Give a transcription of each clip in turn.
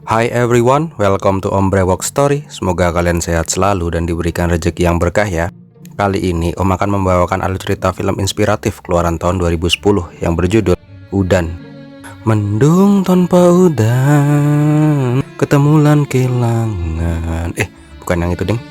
Hi everyone, welcome to Ombre Walk Story. Semoga kalian sehat selalu dan diberikan rezeki yang berkah ya. Kali ini Om akan membawakan alur cerita film inspiratif keluaran tahun 2010 yang berjudul Udan. Mendung tanpa udan, ketemulan kehilangan. Bukan yang itu ding.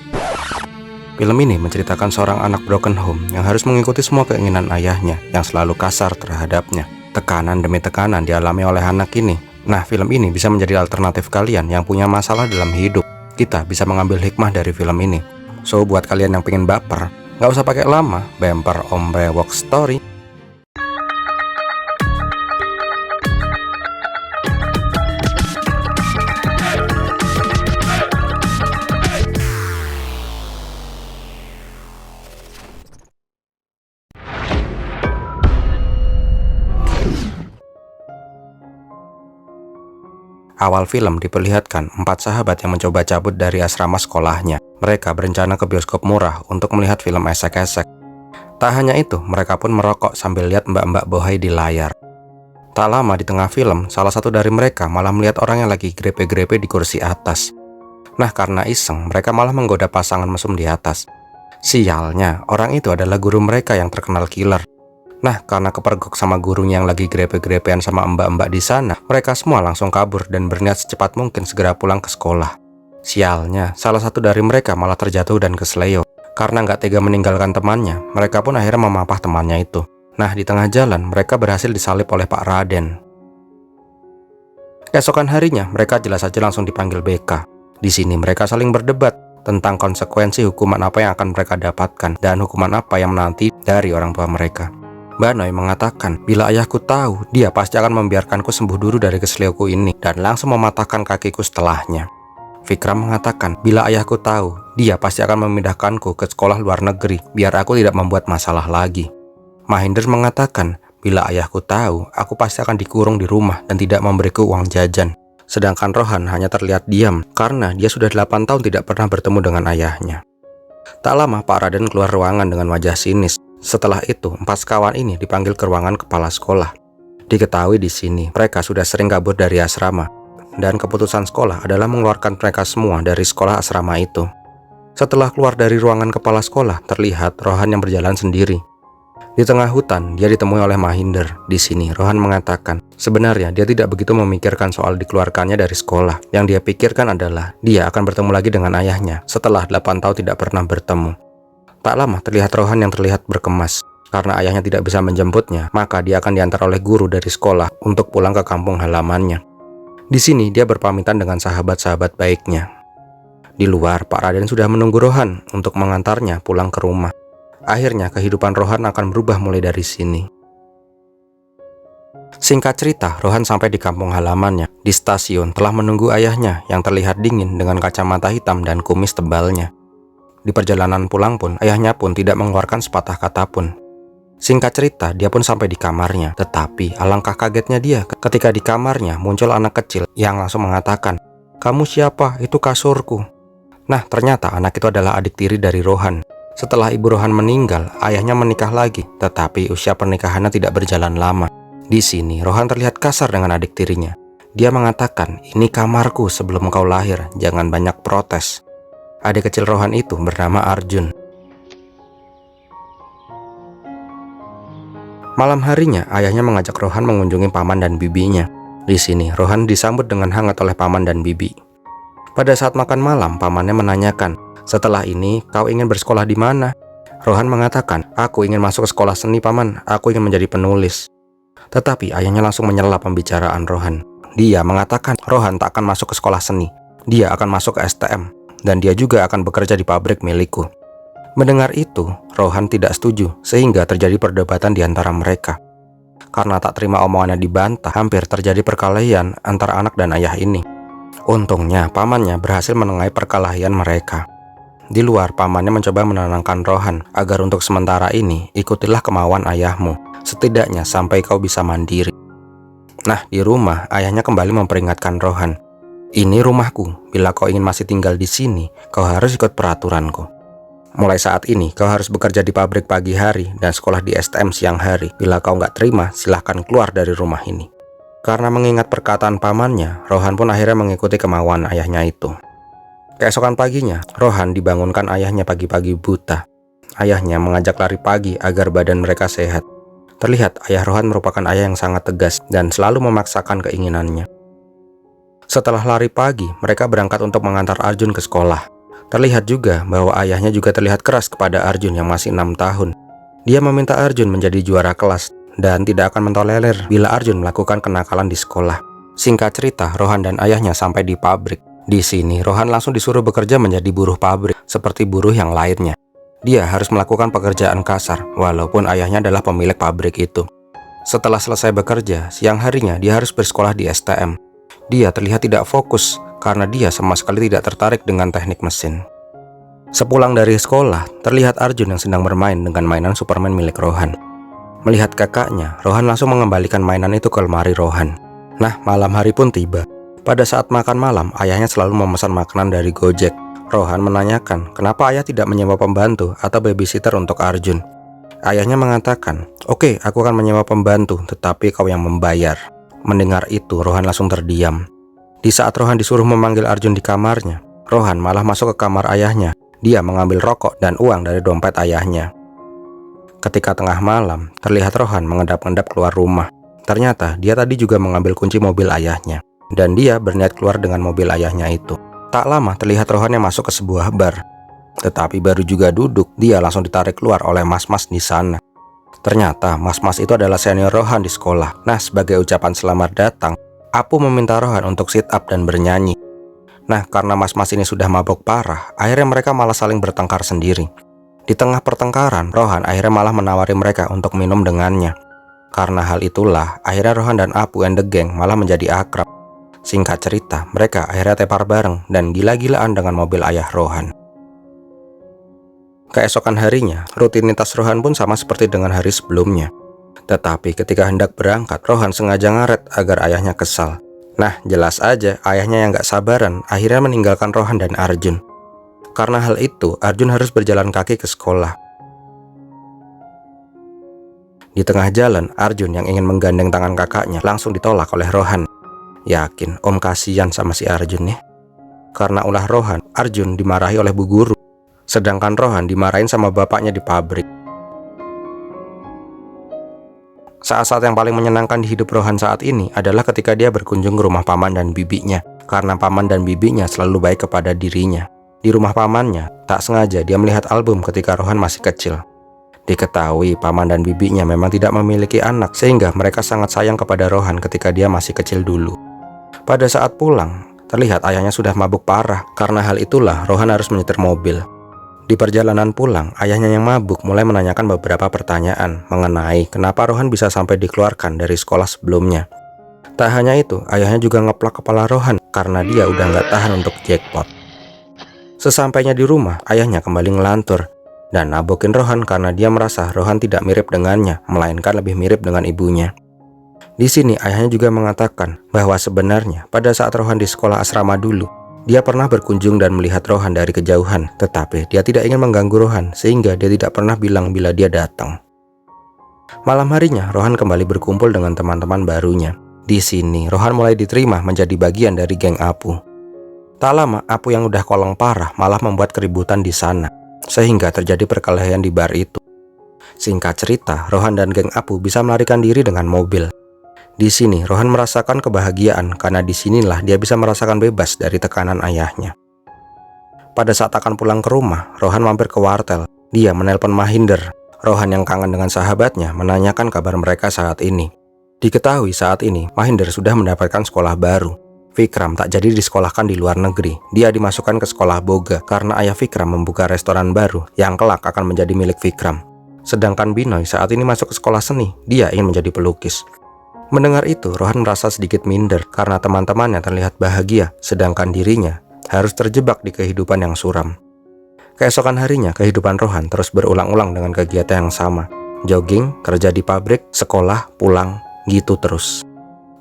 Film ini menceritakan seorang anak broken home yang harus mengikuti semua keinginan ayahnya yang selalu kasar terhadapnya. Tekanan demi tekanan dialami oleh anak ini. Nah, film ini bisa menjadi alternatif kalian yang punya masalah dalam hidup. Kita bisa mengambil hikmah dari film ini. So, buat kalian yang pengen baper, nggak usah pakai lama, bemper Ombre Walk Story. Awal film diperlihatkan 4 sahabat yang mencoba cabut dari asrama sekolahnya. Mereka berencana ke bioskop murah untuk melihat film esek-esek. Tak hanya itu, mereka pun merokok sambil lihat mbak-mbak bohai di layar. Tak lama di tengah film, salah satu dari mereka malah melihat orang yang lagi grepe-grepe di kursi atas. Nah, karena iseng, mereka malah menggoda pasangan mesum di atas. Sialnya, orang itu adalah guru mereka yang terkenal killer. Nah, karena kepergok sama gurunya yang lagi grepe-grepean sama mbak-mbak di sana, mereka semua langsung kabur dan berniat secepat mungkin segera pulang ke sekolah. Sialnya, salah satu dari mereka malah terjatuh dan kesleo. Karena nggak tega meninggalkan temannya, mereka pun akhirnya memapah temannya itu. Nah, di tengah jalan, mereka berhasil disalib oleh Pak Raden. Keesokan harinya, mereka jelas saja langsung dipanggil BK. Di sini mereka saling berdebat tentang konsekuensi hukuman apa yang akan mereka dapatkan dan hukuman apa yang menanti dari orang tua mereka. Banoy mengatakan, bila ayahku tahu, dia pasti akan membiarkanku sembuh dulu dari keseliuku ini dan langsung mematahkan kakiku setelahnya. Vikram mengatakan, bila ayahku tahu, dia pasti akan memindahkanku ke sekolah luar negeri biar aku tidak membuat masalah lagi. Mahinder mengatakan, bila ayahku tahu, aku pasti akan dikurung di rumah dan tidak memberiku uang jajan. Sedangkan Rohan hanya terlihat diam karena dia sudah 8 tahun tidak pernah bertemu dengan ayahnya. Tak lama Pak Raden keluar ruangan dengan wajah sinis. Setelah itu, 4 sekawan ini dipanggil ke ruangan kepala sekolah. Diketahui di sini, mereka sudah sering kabur dari asrama, dan keputusan sekolah adalah mengeluarkan mereka semua dari sekolah asrama itu. Setelah keluar dari ruangan kepala sekolah, terlihat Rohan yang berjalan sendiri. Di tengah hutan, dia ditemui oleh Mahinder. Di sini, Rohan mengatakan, sebenarnya dia tidak begitu memikirkan soal dikeluarkannya dari sekolah. Yang dia pikirkan adalah, dia akan bertemu lagi dengan ayahnya setelah 8 tahun tidak pernah bertemu. Tak lama terlihat Rohan yang terlihat berkemas. Karena ayahnya tidak bisa menjemputnya, maka dia akan diantar oleh guru dari sekolah untuk pulang ke kampung halamannya. Di sini dia berpamitan dengan sahabat-sahabat baiknya. Di luar, Pak Raden sudah menunggu Rohan untuk mengantarnya pulang ke rumah. Akhirnya kehidupan Rohan akan berubah mulai dari sini. Singkat cerita, Rohan sampai di kampung halamannya. Di stasiun telah menunggu ayahnya yang terlihat dingin dengan kacamata hitam dan kumis tebalnya. Di perjalanan pulang pun, ayahnya pun tidak mengeluarkan sepatah kata pun. Singkat cerita, dia pun sampai di kamarnya. Tetapi alangkah kagetnya dia ketika di kamarnya muncul anak kecil yang langsung mengatakan, "Kamu siapa? Itu kasurku." Nah, ternyata anak itu adalah adik tiri dari Rohan. Setelah ibu Rohan meninggal, ayahnya menikah lagi, tetapi usia pernikahannya tidak berjalan lama. Di sini, Rohan terlihat kasar dengan adik tirinya. Dia mengatakan, "Ini kamarku sebelum kau lahir, jangan banyak protes." Adik kecil Rohan itu bernama Arjun. Malam harinya, ayahnya mengajak Rohan mengunjungi paman dan bibinya. Di sini, Rohan disambut dengan hangat oleh paman dan bibi. Pada saat makan malam, pamannya menanyakan, "Setelah ini, kau ingin bersekolah di mana?" Rohan mengatakan, "Aku ingin masuk ke sekolah seni, paman. Aku ingin menjadi penulis." Tetapi ayahnya langsung menyela pembicaraan Rohan. Dia mengatakan, Rohan tak akan masuk ke sekolah seni. Dia akan masuk ke STM. Dan dia juga akan bekerja di pabrik milikku. Mendengar itu, Rohan tidak setuju sehingga terjadi perdebatan di antara mereka. Karena tak terima omongannya dibantah, hampir terjadi perkelahian antara anak dan ayah ini. Untungnya, pamannya berhasil menengahi perkelahian mereka. Di luar, pamannya mencoba menenangkan Rohan agar untuk sementara ini, ikutilah kemauan ayahmu, setidaknya sampai kau bisa mandiri. Nah, di rumah, ayahnya kembali memperingatkan Rohan, "Ini rumahku, bila kau ingin masih tinggal di sini, kau harus ikut peraturanku. Mulai saat ini, kau harus bekerja di pabrik pagi hari dan sekolah di STM siang hari. Bila kau nggak terima, silahkan keluar dari rumah ini." Karena mengingat perkataan pamannya, Rohan pun akhirnya mengikuti kemauan ayahnya itu. Keesokan paginya, Rohan dibangunkan ayahnya pagi-pagi buta. Ayahnya mengajak lari pagi agar badan mereka sehat. Terlihat ayah Rohan merupakan ayah yang sangat tegas dan selalu memaksakan keinginannya. Setelah lari pagi, mereka berangkat untuk mengantar Arjun ke sekolah. Terlihat juga bahwa ayahnya juga terlihat keras kepada Arjun yang masih 6 tahun. Dia meminta Arjun menjadi juara kelas dan tidak akan mentolerir bila Arjun melakukan kenakalan di sekolah. Singkat cerita, Rohan dan ayahnya sampai di pabrik. Di sini, Rohan langsung disuruh bekerja menjadi buruh pabrik seperti buruh yang lainnya. Dia harus melakukan pekerjaan kasar, walaupun ayahnya adalah pemilik pabrik itu. Setelah selesai bekerja, siang harinya dia harus bersekolah di STM. Dia terlihat tidak fokus karena dia sama sekali tidak tertarik dengan teknik mesin. Sepulang dari sekolah, terlihat Arjun yang sedang bermain dengan mainan Superman milik Rohan. Melihat kakaknya, Rohan langsung mengembalikan mainan itu ke lemari Rohan. Nah, malam hari pun tiba. Pada saat makan malam, ayahnya selalu memesan makanan dari Gojek. Rohan menanyakan kenapa ayah tidak menyewa pembantu atau babysitter untuk Arjun. Ayahnya mengatakan, "Oke, aku akan menyewa pembantu, tetapi kau yang membayar." Mendengar itu, Rohan langsung terdiam. Di saat Rohan disuruh memanggil Arjun di kamarnya, Rohan malah masuk ke kamar ayahnya. Dia mengambil rokok dan uang dari dompet ayahnya. Ketika tengah malam, terlihat Rohan mengendap-endap keluar rumah. Ternyata dia tadi juga mengambil kunci mobil ayahnya, dan dia berniat keluar dengan mobil ayahnya itu. Tak lama terlihat Rohan yang masuk ke sebuah bar. Tetapi baru juga duduk, dia langsung ditarik keluar oleh mas-mas di sana. Ternyata mas-mas itu adalah senior Rohan di sekolah. Nah, sebagai ucapan selamat datang, Apu meminta Rohan untuk sit up dan bernyanyi. Nah, karena mas-mas ini sudah mabuk parah, akhirnya mereka malah saling bertengkar sendiri. Di tengah pertengkaran, Rohan akhirnya malah menawari mereka untuk minum dengannya. Karena hal itulah, akhirnya Rohan dan Apu and the gang malah menjadi akrab. Singkat cerita, mereka akhirnya tepar bareng dan gila-gilaan dengan mobil ayah Rohan. Keesokan harinya, rutinitas Rohan pun sama seperti dengan hari sebelumnya. Tetapi ketika hendak berangkat, Rohan sengaja ngaret agar ayahnya kesal. Nah, jelas aja ayahnya yang gak sabaran akhirnya meninggalkan Rohan dan Arjun. Karena hal itu, Arjun harus berjalan kaki ke sekolah. Di tengah jalan, Arjun yang ingin menggandeng tangan kakaknya langsung ditolak oleh Rohan. Yakin om kasihan sama si Arjun ya. Karena ulah Rohan, Arjun dimarahi oleh bu guru. Sedangkan Rohan dimarahin sama bapaknya di pabrik. Saat-saat yang paling menyenangkan di hidup Rohan saat ini adalah ketika dia berkunjung ke rumah paman dan bibinya. Karena paman dan bibinya selalu baik kepada dirinya. Di rumah pamannya, tak sengaja dia melihat album ketika Rohan masih kecil. Diketahui paman dan bibinya memang tidak memiliki anak, sehingga mereka sangat sayang kepada Rohan ketika dia masih kecil dulu. Pada saat pulang, terlihat ayahnya sudah mabuk parah. Karena hal itulah Rohan harus menyetir mobil. Di perjalanan pulang, ayahnya yang mabuk mulai menanyakan beberapa pertanyaan mengenai kenapa Rohan bisa sampai dikeluarkan dari sekolah sebelumnya. Tak hanya itu, ayahnya juga ngeplak kepala Rohan karena dia udah gak tahan untuk jackpot. Sesampainya di rumah, ayahnya kembali ngelantur dan nabokin Rohan karena dia merasa Rohan tidak mirip dengannya, melainkan lebih mirip dengan ibunya. Di sini ayahnya juga mengatakan bahwa sebenarnya pada saat Rohan di sekolah asrama dulu, dia pernah berkunjung dan melihat Rohan dari kejauhan, tetapi dia tidak ingin mengganggu Rohan sehingga dia tidak pernah bilang bila dia datang. Malam harinya, Rohan kembali berkumpul dengan teman-teman barunya. Di sini, Rohan mulai diterima menjadi bagian dari geng Apu. Tak lama, Apu yang udah kolong parah malah membuat keributan di sana, sehingga terjadi perkelahian di bar itu. Singkat cerita, Rohan dan geng Apu bisa melarikan diri dengan mobil. Di sini, Rohan merasakan kebahagiaan karena disinilah dia bisa merasakan bebas dari tekanan ayahnya. Pada saat akan pulang ke rumah, Rohan mampir ke wartel. Dia menelpon Mahinder. Rohan yang kangen dengan sahabatnya menanyakan kabar mereka saat ini. Diketahui saat ini, Mahinder sudah mendapatkan sekolah baru. Vikram tak jadi disekolahkan di luar negeri. Dia dimasukkan ke sekolah Boga karena ayah Vikram membuka restoran baru yang kelak akan menjadi milik Vikram. Sedangkan Binoy saat ini masuk ke sekolah seni. Dia ingin menjadi pelukis. Mendengar itu, Rohan merasa sedikit minder karena teman-temannya terlihat bahagia, sedangkan dirinya harus terjebak di kehidupan yang suram. Keesokan harinya, kehidupan Rohan terus berulang-ulang dengan kegiatan yang sama. Jogging, kerja di pabrik, sekolah, pulang, gitu terus.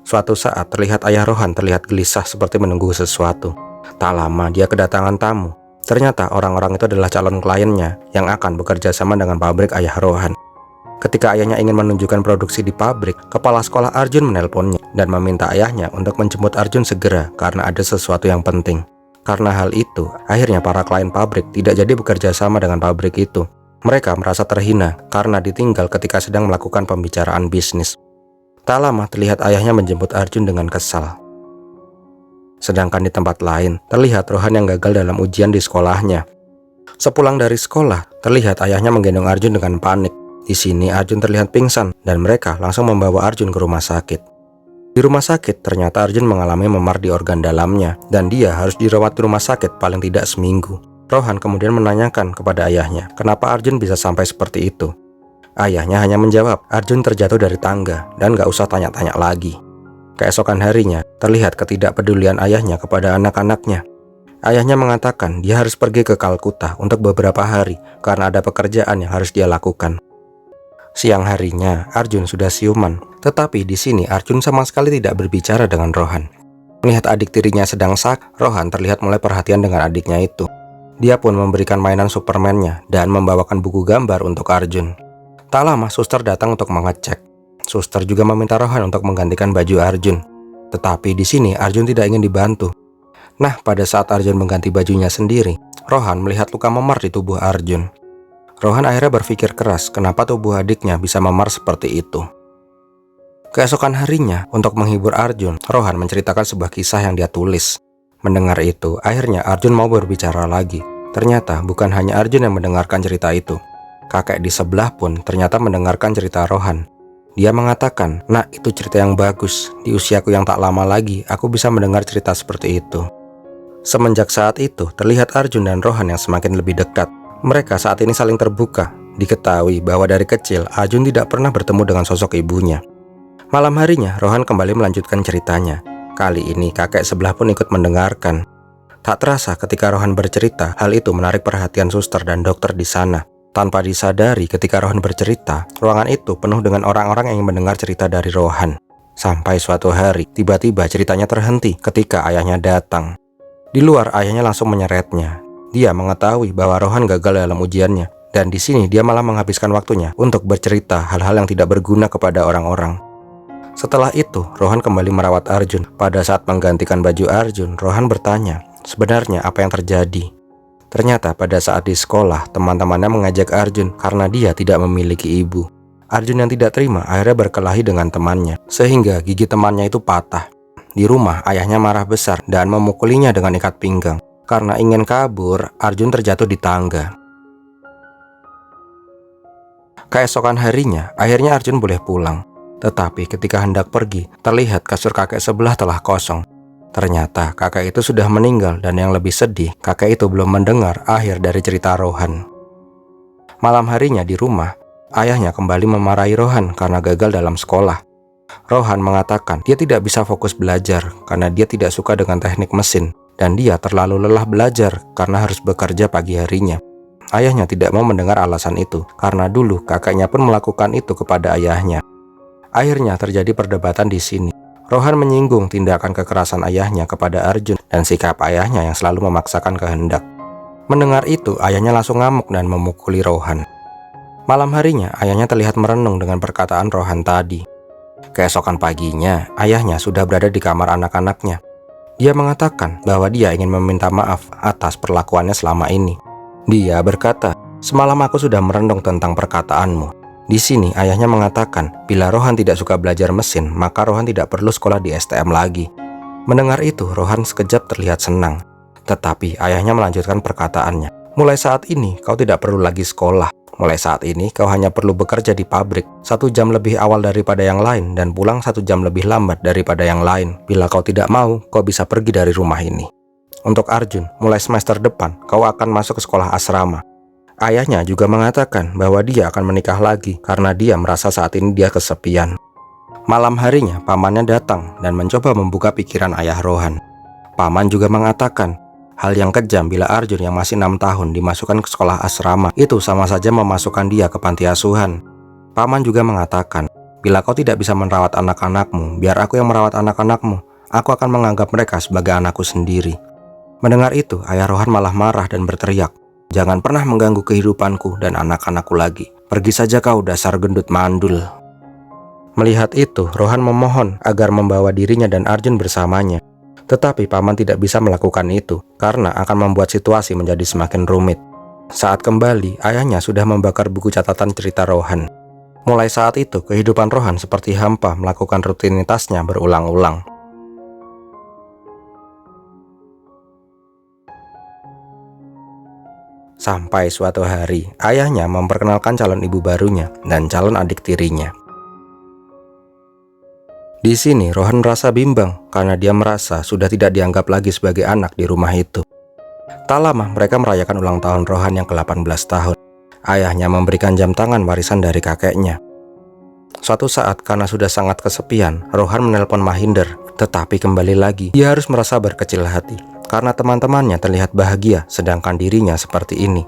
Suatu saat terlihat ayah Rohan terlihat gelisah seperti menunggu sesuatu. Tak lama dia kedatangan tamu. Ternyata orang-orang itu adalah calon kliennya yang akan bekerja sama dengan pabrik ayah Rohan. Ketika ayahnya ingin menunjukkan produksi di pabrik, kepala sekolah Arjun menelponnya dan meminta ayahnya untuk menjemput Arjun segera karena ada sesuatu yang penting. Karena hal itu, akhirnya para klien pabrik tidak jadi bekerja sama dengan pabrik itu. Mereka merasa terhina karena ditinggal ketika sedang melakukan pembicaraan bisnis. Tak lama terlihat ayahnya menjemput Arjun dengan kesal. Sedangkan di tempat lain, terlihat Rohan yang gagal dalam ujian di sekolahnya. Sepulang dari sekolah, terlihat ayahnya menggendong Arjun dengan panik. Di sini Arjun terlihat pingsan dan mereka langsung membawa Arjun ke rumah sakit. Di rumah sakit, ternyata Arjun mengalami memar di organ dalamnya dan dia harus dirawat di rumah sakit paling tidak seminggu. Rohan kemudian menanyakan kepada ayahnya, kenapa Arjun bisa sampai seperti itu. Ayahnya hanya menjawab, Arjun terjatuh dari tangga dan gak usah tanya-tanya lagi. Keesokan harinya, terlihat ketidakpedulian ayahnya kepada anak-anaknya. Ayahnya mengatakan dia harus pergi ke Kalkuta untuk beberapa hari karena ada pekerjaan yang harus dia lakukan. Siang harinya, Arjun sudah siuman, tetapi di sini Arjun sama sekali tidak berbicara dengan Rohan. Melihat adik tirinya sedang sakit, Rohan terlihat mulai perhatian dengan adiknya itu. Dia pun memberikan mainan Superman-nya dan membawakan buku gambar untuk Arjun. Tak lama, suster datang untuk mengecek. Suster juga meminta Rohan untuk menggantikan baju Arjun. Tetapi di sini Arjun tidak ingin dibantu. Nah, pada saat Arjun mengganti bajunya sendiri, Rohan melihat luka memar di tubuh Arjun. Rohan akhirnya berpikir keras kenapa tubuh adiknya bisa memar seperti itu. Keesokan harinya, untuk menghibur Arjun, Rohan menceritakan sebuah kisah yang dia tulis. Mendengar itu, akhirnya Arjun mau berbicara lagi. Ternyata bukan hanya Arjun yang mendengarkan cerita itu. Kakek di sebelah pun ternyata mendengarkan cerita Rohan. Dia mengatakan, "Nak, itu cerita yang bagus. Di usiaku yang tak lama lagi, aku bisa mendengar cerita seperti itu." Semenjak saat itu, terlihat Arjun dan Rohan yang semakin lebih dekat. Mereka saat ini saling terbuka. Diketahui bahwa dari kecil, Arjun tidak pernah bertemu dengan sosok ibunya. Malam harinya, Rohan kembali melanjutkan ceritanya. Kali ini, kakek sebelah pun ikut mendengarkan. Tak terasa ketika Rohan bercerita, hal itu menarik perhatian suster dan dokter di sana. Tanpa disadari ketika Rohan bercerita, ruangan itu penuh dengan orang-orang yang ingin mendengar cerita dari Rohan. Sampai suatu hari, tiba-tiba ceritanya terhenti ketika ayahnya datang. Di luar, ayahnya langsung menyeretnya. Dia mengetahui bahwa Rohan gagal dalam ujiannya, dan di sini dia malah menghabiskan waktunya untuk bercerita hal-hal yang tidak berguna kepada orang-orang. Setelah itu, Rohan kembali merawat Arjun. Pada saat menggantikan baju Arjun, Rohan bertanya, sebenarnya apa yang terjadi? Ternyata pada saat di sekolah, teman-temannya mengajak Arjun karena dia tidak memiliki ibu. Arjun yang tidak terima akhirnya berkelahi dengan temannya, sehingga gigi temannya itu patah. Di rumah, ayahnya marah besar dan memukulinya dengan ikat pinggang. Karena ingin kabur, Arjun terjatuh di tangga. Keesokan harinya, akhirnya Arjun boleh pulang. Tetapi ketika hendak pergi, terlihat kasur kakek sebelah telah kosong. Ternyata kakek itu sudah meninggal dan yang lebih sedih, kakek itu belum mendengar akhir dari cerita Rohan. Malam harinya di rumah, ayahnya kembali memarahi Rohan karena gagal dalam sekolah. Rohan mengatakan dia tidak bisa fokus belajar karena dia tidak suka dengan teknik mesin. Dan dia terlalu lelah belajar karena harus bekerja pagi harinya. Ayahnya tidak mau mendengar alasan itu, karena dulu kakaknya pun melakukan itu kepada ayahnya. Akhirnya terjadi perdebatan di sini. Rohan menyinggung tindakan kekerasan ayahnya kepada Arjun dan sikap ayahnya yang selalu memaksakan kehendak. Mendengar itu, ayahnya langsung ngamuk dan memukuli Rohan. Malam harinya, ayahnya terlihat merenung dengan perkataan Rohan tadi. Keesokan paginya, ayahnya sudah berada di kamar anak-anaknya. Dia mengatakan bahwa dia ingin meminta maaf atas perlakuannya selama ini. Dia berkata, "Semalam aku sudah merenung tentang perkataanmu." Di sini ayahnya mengatakan, bila Rohan tidak suka belajar mesin, maka Rohan tidak perlu sekolah di STM lagi. Mendengar itu, Rohan sekejap terlihat senang. Tetapi ayahnya melanjutkan perkataannya, "Mulai saat ini kau tidak perlu lagi sekolah. Mulai saat ini kau hanya perlu bekerja di pabrik 1 jam lebih awal daripada yang lain dan pulang 1 jam lebih lambat daripada yang lain. Bila kau tidak mau, kau bisa pergi dari rumah ini. Untuk Arjun, mulai semester depan kau akan masuk ke sekolah asrama." Ayahnya juga mengatakan bahwa dia akan menikah lagi karena dia merasa saat ini dia kesepian. Malam harinya, pamannya datang dan mencoba membuka pikiran ayah Rohan. Paman juga mengatakan, hal yang kejam bila Arjun yang masih 6 tahun dimasukkan ke sekolah asrama, itu sama saja memasukkan dia ke panti asuhan. Paman juga mengatakan, bila kau tidak bisa merawat anak-anakmu, biar aku yang merawat anak-anakmu. Aku akan menganggap mereka sebagai anakku sendiri. Mendengar itu, ayah Rohan malah marah dan berteriak, "Jangan pernah mengganggu kehidupanku dan anak-anakku lagi. Pergi saja kau dasar gendut mandul. Melihat itu, Rohan memohon agar membawa dirinya dan Arjun bersamanya. Tetapi paman tidak bisa melakukan itu karena akan membuat situasi menjadi semakin rumit. Saat kembali, ayahnya sudah membakar buku catatan cerita Rohan. Mulai saat itu, kehidupan Rohan seperti hampa melakukan rutinitasnya berulang-ulang. Sampai suatu hari, ayahnya memperkenalkan calon ibu barunya dan calon adik tirinya. Di sini Rohan merasa bimbang karena dia merasa sudah tidak dianggap lagi sebagai anak di rumah itu. Tak lama mereka merayakan ulang tahun Rohan yang ke-18 tahun. Ayahnya memberikan jam tangan warisan dari kakeknya. Suatu saat karena sudah sangat kesepian, Rohan menelpon Mahinder. Tetapi kembali lagi, dia harus merasa berkecil hati karena teman-temannya terlihat bahagia sedangkan dirinya seperti ini.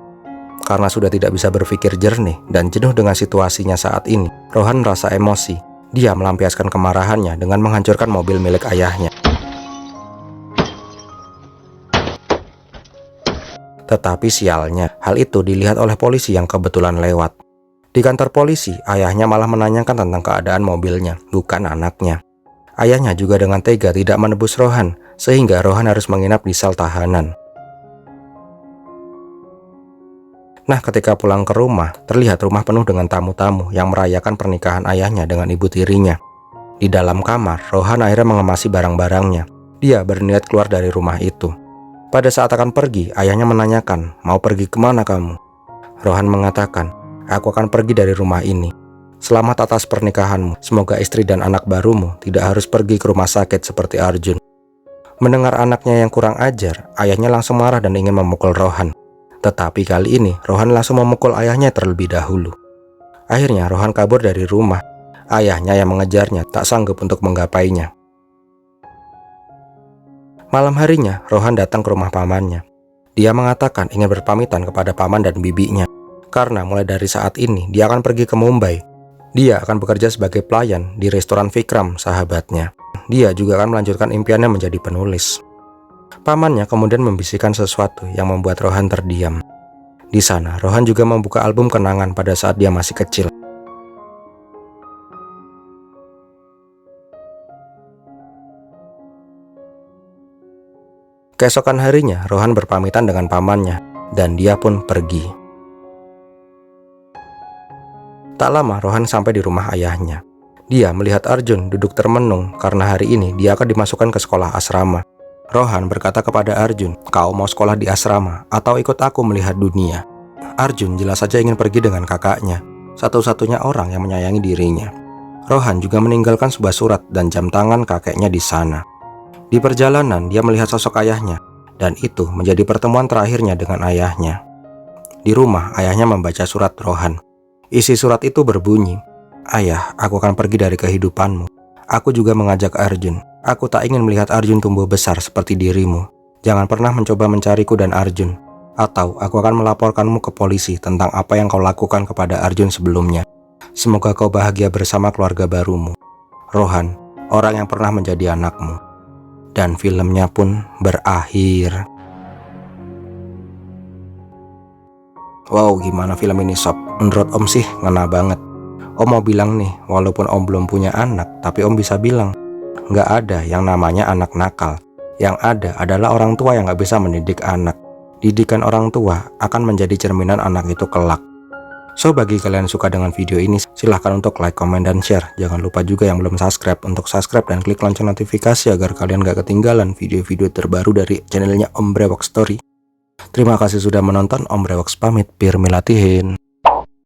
Karena sudah tidak bisa berpikir jernih dan jenuh dengan situasinya saat ini, Rohan merasa emosi. Dia melampiaskan kemarahannya dengan menghancurkan mobil milik ayahnya. Tetapi sialnya, hal itu dilihat oleh polisi yang kebetulan lewat. Di kantor polisi, ayahnya malah menanyakan tentang keadaan mobilnya, bukan anaknya. Ayahnya juga dengan tega tidak menebus Rohan, sehingga Rohan harus menginap di sel tahanan. Nah, ketika pulang ke rumah, terlihat rumah penuh dengan tamu-tamu yang merayakan pernikahan ayahnya dengan ibu tirinya. Di dalam kamar, Rohan akhirnya mengemasi barang-barangnya. Dia berniat keluar dari rumah itu. Pada saat akan pergi, ayahnya menanyakan, "Mau pergi kemana kamu?" Rohan mengatakan, "Aku akan pergi dari rumah ini. Selamat atas pernikahanmu. Semoga istri dan anak barumu tidak harus pergi ke rumah sakit seperti Arjun." Mendengar anaknya yang kurang ajar, ayahnya langsung marah dan ingin memukul Rohan. Tetapi kali ini, Rohan langsung memukul ayahnya terlebih dahulu. Akhirnya, Rohan kabur dari rumah. Ayahnya yang mengejarnya tak sanggup untuk menggapainya. Malam harinya, Rohan datang ke rumah pamannya. Dia mengatakan ingin berpamitan kepada paman dan bibinya. Karena mulai dari saat ini, dia akan pergi ke Mumbai. Dia akan bekerja sebagai pelayan di restoran Vikram, sahabatnya. Dia juga akan melanjutkan impiannya menjadi penulis. Pamannya kemudian membisikkan sesuatu yang membuat Rohan terdiam. Di sana, Rohan juga membuka album kenangan pada saat dia masih kecil. Keesokan harinya, Rohan berpamitan dengan pamannya, dan dia pun pergi. Tak lama, Rohan sampai di rumah ayahnya. Dia melihat Arjun duduk termenung karena hari ini dia akan dimasukkan ke sekolah asrama. Rohan berkata kepada Arjun, "Kau mau sekolah di asrama atau ikut aku melihat dunia?" Arjun jelas saja ingin pergi dengan kakaknya, satu-satunya orang yang menyayangi dirinya. Rohan juga meninggalkan sebuah surat dan jam tangan kakeknya di sana. Di perjalanan, dia melihat sosok ayahnya, dan itu menjadi pertemuan terakhirnya dengan ayahnya. Di rumah, ayahnya membaca surat Rohan. Isi surat itu berbunyi, "Ayah, aku akan pergi dari kehidupanmu. Aku juga mengajak Arjun. Aku tak ingin melihat Arjun tumbuh besar seperti dirimu. Jangan pernah mencoba mencariku dan Arjun, atau aku akan melaporkanmu ke polisi tentang apa yang kau lakukan kepada Arjun sebelumnya. Semoga kau bahagia bersama keluarga barumu. Rohan, orang yang pernah menjadi anakmu." Dan filmnya pun berakhir. Wow, gimana film ini sob? Menurut Om sih ngena banget. Om mau bilang nih, walaupun Om belum punya anak, tapi Om bisa bilang, nggak ada yang namanya anak nakal. Yang ada adalah orang tua yang nggak bisa mendidik anak. Didikan orang tua akan menjadi cerminan anak itu kelak. So, bagi kalian yang suka dengan video ini, silahkan untuk like, comment, dan share. Jangan lupa juga yang belum subscribe untuk subscribe dan klik lonceng notifikasi agar kalian gak ketinggalan video-video terbaru dari channelnya Om Brewok Story. Terima kasih sudah menonton. Om Brewok pamit, bir milatihin.